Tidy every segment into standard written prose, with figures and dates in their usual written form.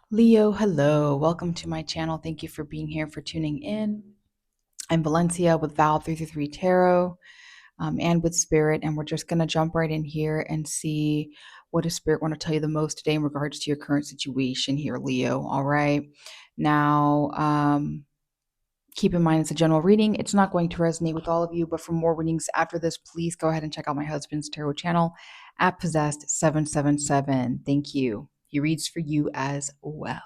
Leo, hello. Welcome to my channel. Thank you for being here, for tuning in. I'm Valencia with Val 333 Tarot and with Spirit, and we're just going to jump right in here and see what does Spirit want to tell you the most today in regards to your current situation here, Leo. All right. Now, keep in mind it's a general reading. It's not going to resonate with all of you, but for more readings after this, please go ahead and check out my husband's tarot channel at Possessed 777. Thank you. He reads for you as well.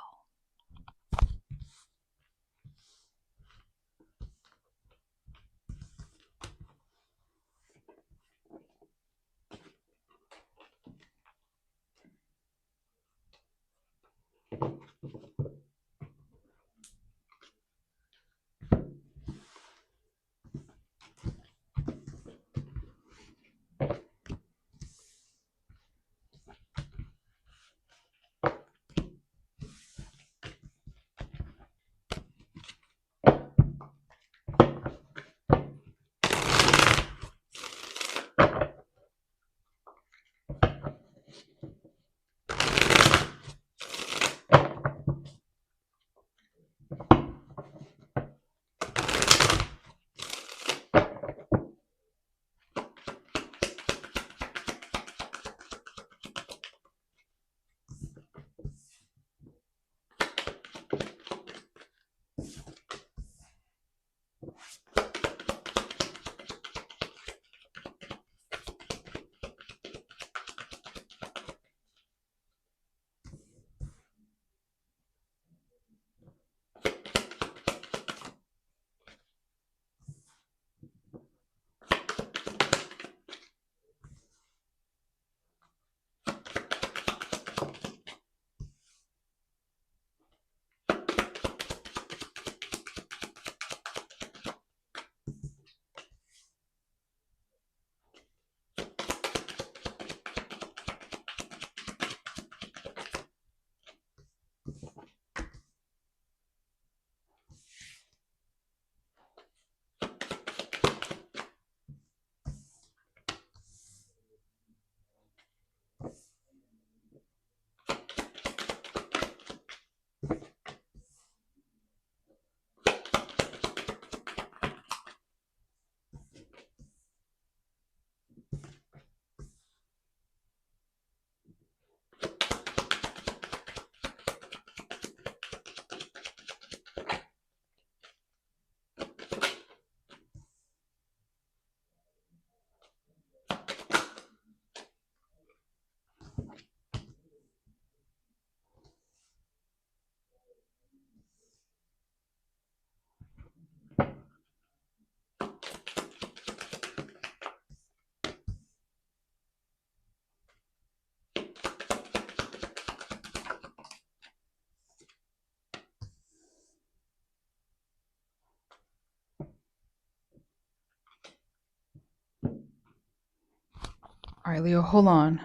All right, Leo, hold on.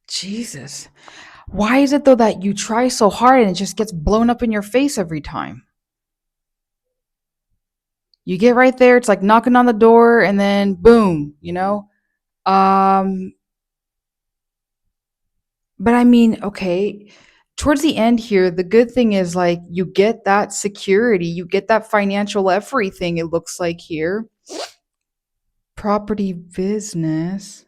Jesus. Why is it though that you try so hard and it just gets blown up in your face every time? You get right there, it's like knocking on the door and then boom, you know? Um but I mean, okay, towards the end here, the good thing is like you get that security, you get that financial everything it looks like here. Property business.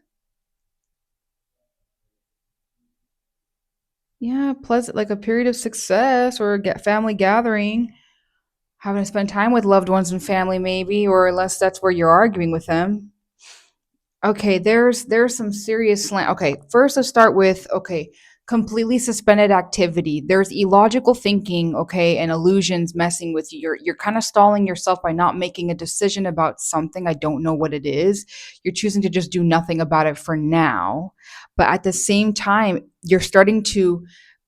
Yeah, pleasant like a period of success or get family gathering. Having to spend time with loved ones and family maybe, or unless that's where you're arguing with them. Okay, there's some serious slant. Okay, first let's start with okay, completely suspended activity. There's illogical thinking, okay, and illusions messing with you. You're kind of stalling yourself by not making a decision about something. I don't know what it is. You're choosing to just do nothing about it for now. But at the same time, you're starting to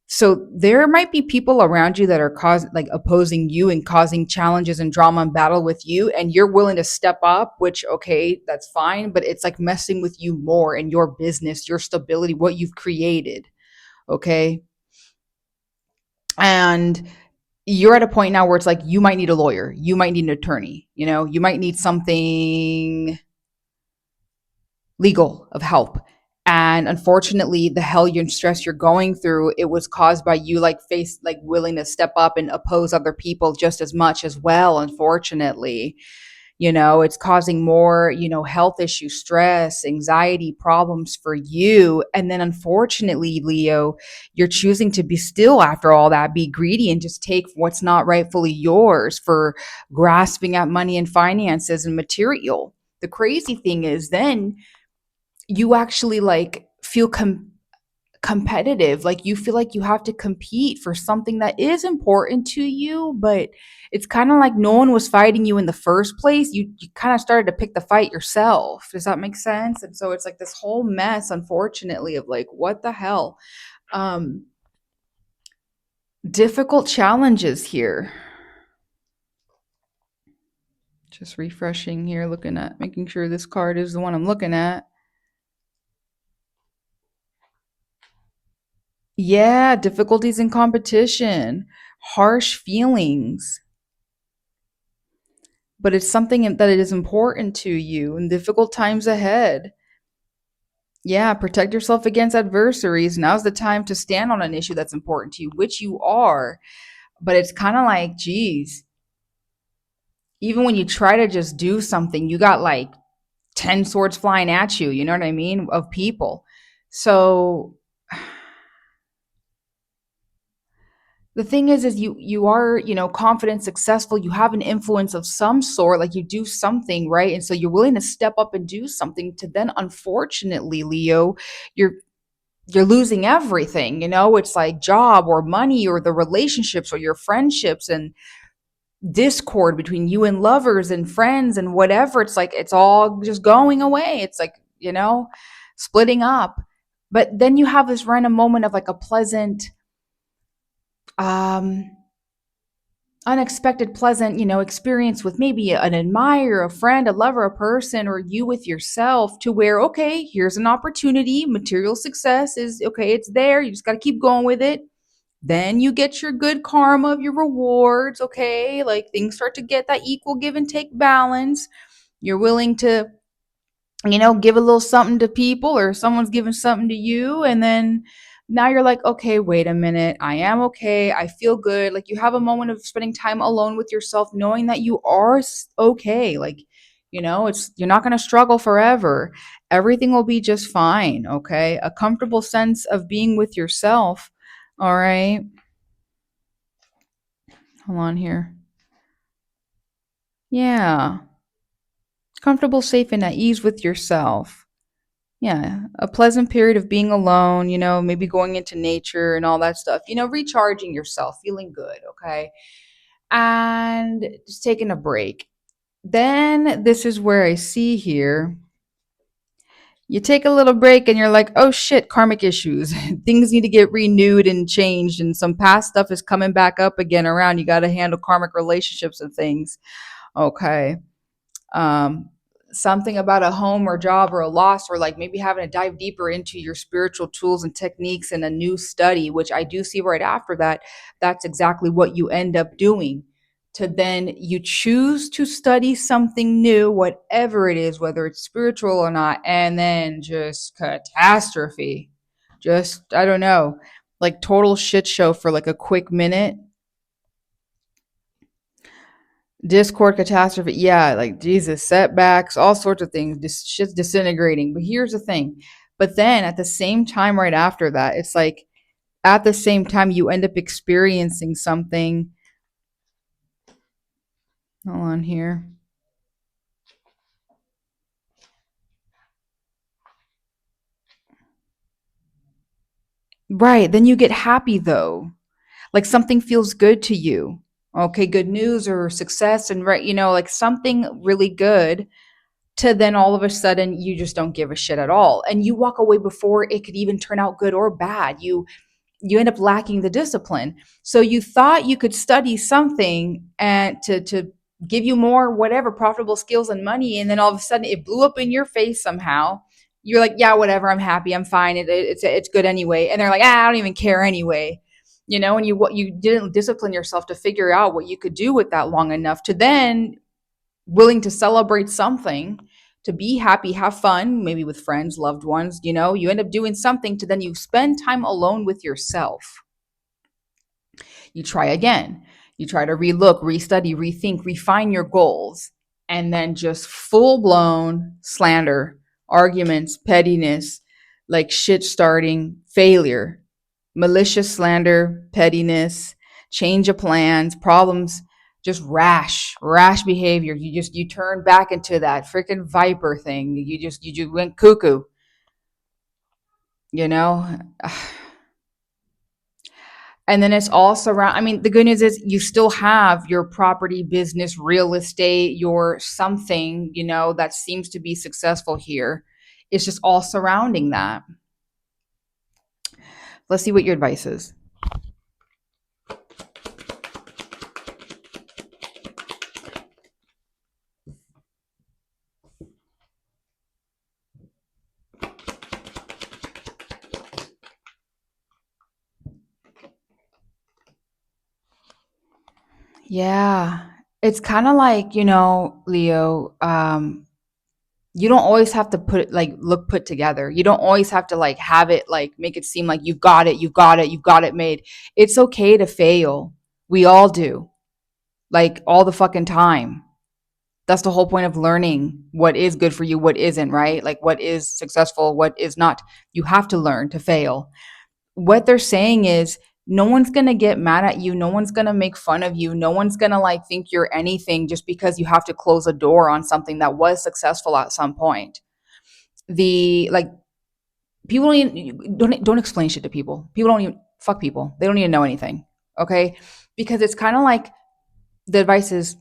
So there might be people around you that are like opposing you and causing challenges and drama and battle with you, and you're willing to step up, which okay, that's fine, but it's like messing with you more and your business, your stability, what you've created. Okay. And you're at a point now where it's like you might need a lawyer, you might need an attorney, you might need something legal of help. And unfortunately, the hell and stress you're going through, it was caused by you like willing to step up and oppose other people just as much as well. Unfortunately, it's causing more, health issues, stress, anxiety, problems for you. And then unfortunately, Leo, you're choosing to be still after all that, be greedy and just take what's not rightfully yours for grasping at money and finances and material. The crazy thing is then you actually like feel competitive, like you feel like you have to compete for something that is important to you, but it's kind of like no one was fighting you in the first place. You kind of started to pick the fight yourself. Does that make sense? And so it's like this whole mess, unfortunately, of like what the hell. um Difficult challenges here. Just refreshing here, looking at making sure this card is the one I'm looking at. Yeah, difficulties in competition, harsh feelings, but it's something that it is important to you in difficult times ahead. Yeah, protect yourself against adversaries. Now's the time to stand on an issue that's important to you, which you are. But it's kind of like, geez, even when you try to just do something, you got like 10 swords flying at you, you know what I mean? Of people. So the thing is you are, confident, successful, you have an influence of some sort, like you do something right, and so you're willing to step up and do something, to then unfortunately, Leo, you're you're losing everything. It's like job or money or the relationships or your friendships, and discord between you and lovers and friends and whatever. It's like it's all just going away. It's like, splitting up. But then you have this random moment of like a pleasant, um unexpected, pleasant, experience with maybe an admirer, a friend, a lover, a person, or you with yourself, to where, okay, here's an opportunity. Material success is okay, it's there. You just got to keep going with it. Then you get your good karma of your rewards, okay? Like things start to get that equal give and take balance. You're willing to, give a little something to people, or someone's giving something to you. And then now you're like, okay, wait a minute. I am okay. I feel good. Like you have a moment of spending time alone with yourself, knowing that you are okay. Like, it's, you're not going to struggle forever. Everything will be just fine. Okay. A comfortable sense of being with yourself. All right. Hold on here. Yeah. Comfortable, safe, and at ease with yourself. Yeah, a pleasant period of being alone, maybe going into nature and all that stuff, recharging yourself, feeling good, okay? And just taking a break. Then this is where I see here, you take a little break and you're like, oh shit, karmic issues. Things need to get renewed and changed, and some past stuff is coming back up again around. You got to handle karmic relationships and things, okay? um, Something about a home or job or a loss, or like maybe having to dive deeper into your spiritual tools and techniques in a new study, which I do see right after that. That's exactly what you end up doing. To then you choose to study something new, whatever it is, whether it's spiritual or not, and then just catastrophe. Just, I don't know, like total shit show for like a quick minute. Discord, catastrophe, yeah, like Jesus, setbacks, all sorts of things, just shit's disintegrating. But here's the thing. But then at the same time, right after that, it's like at the same time you end up experiencing something. Hold on here. Right. Then you get happy though. Like something feels good to you. Okay, good news or success, and right, like something really good, to then all of a sudden you just don't give a shit at all. And you walk away before it could even turn out good or bad. You you end up lacking the discipline. So you thought you could study something and to give you more whatever profitable skills and money, and then all of a sudden it blew up in your face somehow. You're like, yeah, whatever, I'm happy, I'm fine, it's good anyway. And they're like, I don't even care anyway. And you didn't discipline yourself to figure out what you could do with that long enough to then willing to celebrate something, to be happy, have fun, maybe with friends, loved ones. You end up doing something to then you spend time alone with yourself. You try again. You try to relook, restudy, rethink, refine your goals, and then just full blown slander, arguments, pettiness, like shit starting, failure, malicious slander, pettiness, change of plans, problems, just rash behavior. You turn back into that freaking viper thing. You just went cuckoo, you know? And then it's all surround. I mean, the good news is you still have your property, business, real estate, your something, that seems to be successful here. It's just all surrounding that. Let's see what your advice is. Yeah. It's kind of like, Leo, you don't always have to look put together. You don't always have to have it, make it seem like you've got it made. It's okay to fail. We all do. All the fucking time. That's the whole point of learning what is good for you, what isn't, right? What is successful, what is not. You have to learn to fail. What they're saying is no one's going to get mad at you. No one's going to make fun of you. No one's going to think you're anything just because you have to close a door on something that was successful at some point. The people don't explain shit to people. People don't even fuck people. They don't even know anything. Okay? Because it's kind of like the advice is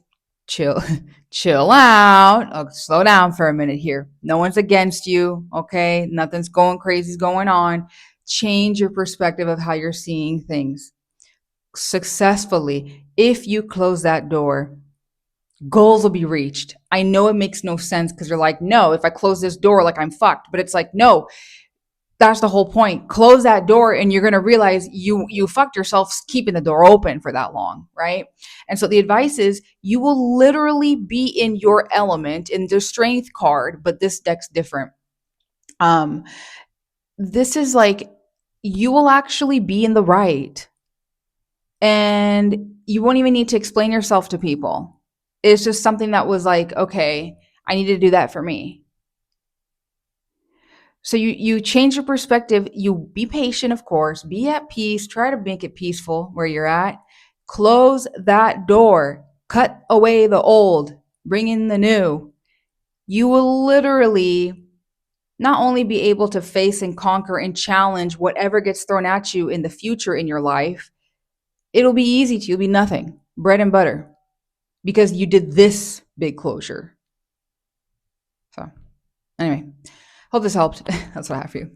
chill, chill out. Slow down for a minute here. No one's against you. Okay? Nothing's going crazy's going on. Change your perspective of how you're seeing things. Successfully, if you close that door, goals will be reached. I know it makes no sense because you're like, no, if I close this door, I'm fucked. But it's like, no, that's the whole point. Close that door and you're going to realize you fucked yourself keeping the door open for that long, right? And so the advice is you will literally be in your element in the strength card, but this deck's different. This is you will actually be in the right, and you won't even need to explain yourself to people. It's just something that was okay, I need to do that for me. So you change your perspective. You be patient, of course, be at peace, try to make it peaceful where you're at. Close that door, cut away the old, bring in the new. You will literally not only be able to face and conquer and challenge whatever gets thrown at you in the future in your life, it'll be easy to you. It'll be nothing, bread and butter, because you did this big closure. So anyway, hope this helped. That's what I have for you.